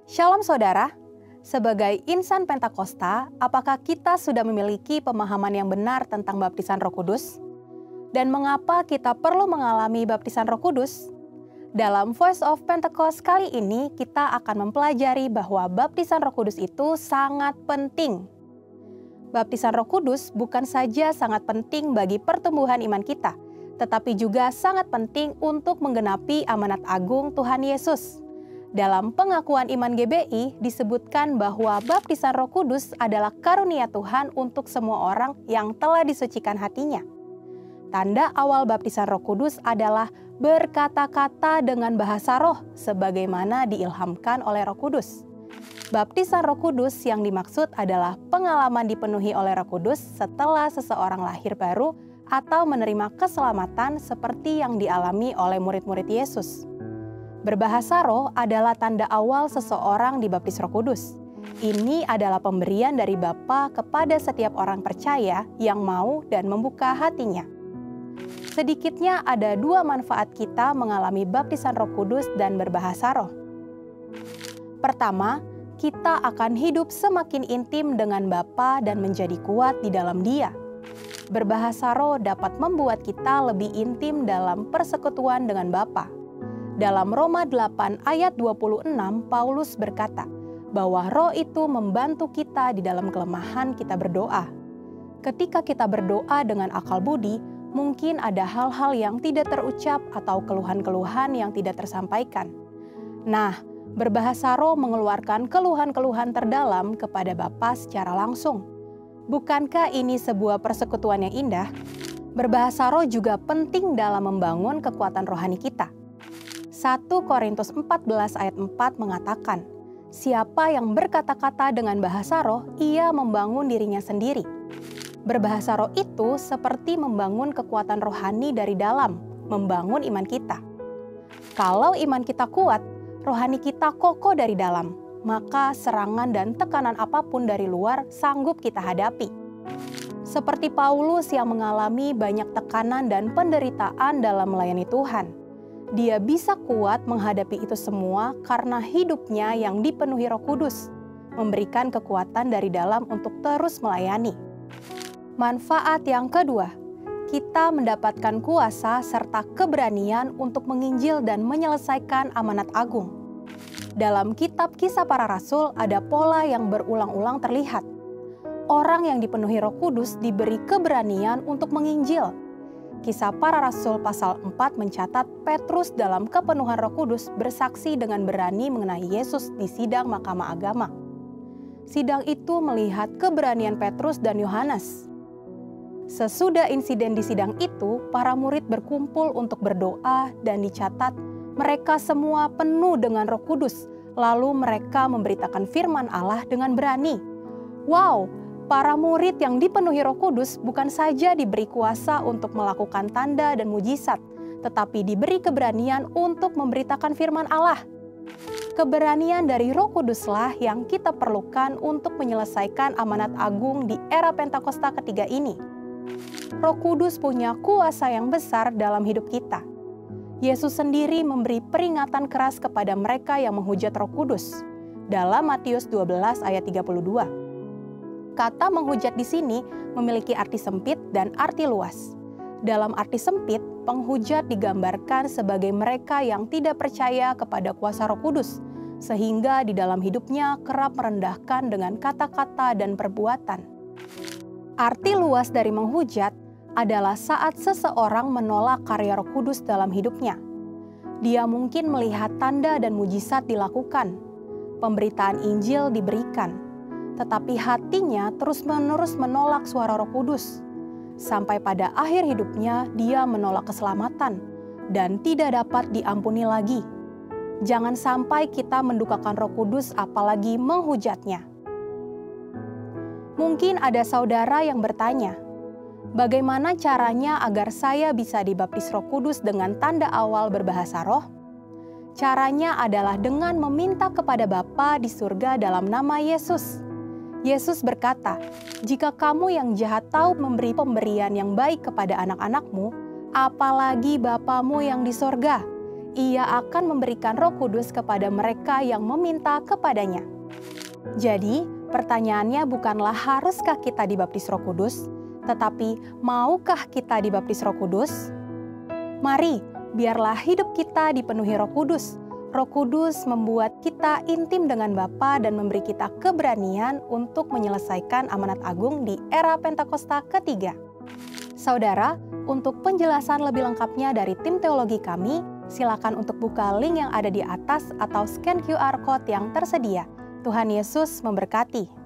Shalom saudara, sebagai insan Pentakosta, apakah kita sudah memiliki pemahaman yang benar tentang baptisan Roh Kudus? Dan mengapa kita perlu mengalami baptisan Roh Kudus? Dalam Voice of Pentecost kali ini, kita akan mempelajari bahwa baptisan Roh Kudus itu sangat penting. Baptisan Roh Kudus bukan saja sangat penting bagi pertumbuhan iman kita, tetapi juga sangat penting untuk menggenapi amanat agung Tuhan Yesus. Dalam pengakuan iman GBI disebutkan bahwa baptisan Roh Kudus adalah karunia Tuhan untuk semua orang yang telah disucikan hatinya. Tanda awal baptisan Roh Kudus adalah berkata-kata dengan bahasa roh sebagaimana diilhamkan oleh Roh Kudus. Baptisan Roh Kudus yang dimaksud adalah pengalaman dipenuhi oleh Roh Kudus setelah seseorang lahir baru atau menerima keselamatan seperti yang dialami oleh murid-murid Yesus. Berbahasa roh adalah tanda awal seseorang dibaptis Roh Kudus. Ini adalah pemberian dari Bapa kepada setiap orang percaya yang mau dan membuka hatinya. Sedikitnya ada dua manfaat kita mengalami baptisan Roh Kudus dan berbahasa roh. Pertama, kita akan hidup semakin intim dengan Bapa dan menjadi kuat di dalam Dia. Berbahasa roh dapat membuat kita lebih intim dalam persekutuan dengan Bapa. Dalam Roma 8 ayat 26, Paulus berkata bahwa roh itu membantu kita di dalam kelemahan kita berdoa. Ketika kita berdoa dengan akal budi, mungkin ada hal-hal yang tidak terucap atau keluhan-keluhan yang tidak tersampaikan. Nah, berbahasa roh mengeluarkan keluhan-keluhan terdalam kepada Bapa secara langsung. Bukankah ini sebuah persekutuan yang indah? Berbahasa roh juga penting dalam membangun kekuatan rohani kita. 1 Korintus 14 ayat 4 mengatakan, siapa yang berkata-kata dengan bahasa roh, ia membangun dirinya sendiri. Berbahasa roh itu seperti membangun kekuatan rohani dari dalam, membangun iman kita. Kalau iman kita kuat, rohani kita kokoh dari dalam, maka serangan dan tekanan apapun dari luar sanggup kita hadapi. Seperti Paulus yang mengalami banyak tekanan dan penderitaan dalam melayani Tuhan. Dia bisa kuat menghadapi itu semua karena hidupnya yang dipenuhi Roh Kudus, memberikan kekuatan dari dalam untuk terus melayani. Manfaat yang kedua, kita mendapatkan kuasa serta keberanian untuk menginjil dan menyelesaikan amanat agung. Dalam kitab Kisah Para Rasul ada pola yang berulang-ulang terlihat. Orang yang dipenuhi Roh Kudus diberi keberanian untuk menginjil. Kisah Para Rasul pasal 4 mencatat Petrus dalam kepenuhan Roh Kudus bersaksi dengan berani mengenai Yesus di sidang Mahkamah Agama. Sidang itu melihat keberanian Petrus dan Yohanes. Sesudah insiden di sidang itu, para murid berkumpul untuk berdoa dan dicatat mereka semua penuh dengan Roh Kudus, lalu mereka memberitakan firman Allah dengan berani. Wow! Para murid yang dipenuhi Roh Kudus bukan saja diberi kuasa untuk melakukan tanda dan mujizat, tetapi diberi keberanian untuk memberitakan firman Allah. Keberanian dari Roh Kuduslah yang kita perlukan untuk menyelesaikan amanat agung di era Pentakosta ketiga ini. Roh Kudus punya kuasa yang besar dalam hidup kita. Yesus sendiri memberi peringatan keras kepada mereka yang menghujat Roh Kudus. Dalam Matius 12 ayat 32. Kata menghujat di sini memiliki arti sempit dan arti luas. Dalam arti sempit, penghujat digambarkan sebagai mereka yang tidak percaya kepada kuasa Roh Kudus, sehingga di dalam hidupnya kerap merendahkan dengan kata-kata dan perbuatan. Arti luas dari menghujat adalah saat seseorang menolak karya Roh Kudus dalam hidupnya. Dia mungkin melihat tanda dan mujizat dilakukan, pemberitaan Injil diberikan, tetapi hatinya terus-menerus menolak suara Roh Kudus. Sampai pada akhir hidupnya dia menolak keselamatan dan tidak dapat diampuni lagi. Jangan sampai kita mendukakan Roh Kudus apalagi menghujatnya. Mungkin ada saudara yang bertanya, bagaimana caranya agar saya bisa dibaptis Roh Kudus dengan tanda awal berbahasa roh? Caranya adalah dengan meminta kepada Bapa di surga dalam nama Yesus. Yesus berkata, jika kamu yang jahat tahu memberi pemberian yang baik kepada anak-anakmu, apalagi Bapamu yang di sorga, Ia akan memberikan Roh Kudus kepada mereka yang meminta kepadanya. Jadi, pertanyaannya bukanlah haruskah kita dibaptis Roh Kudus, tetapi maukah kita dibaptis Roh Kudus? Mari, biarlah hidup kita dipenuhi Roh Kudus. Roh Kudus membuat kita intim dengan Bapa dan memberi kita keberanian untuk menyelesaikan amanat agung di era Pentakosta ketiga. Saudara, untuk penjelasan lebih lengkapnya dari tim teologi kami, silakan untuk buka link yang ada di atas atau scan QR Code yang tersedia. Tuhan Yesus memberkati.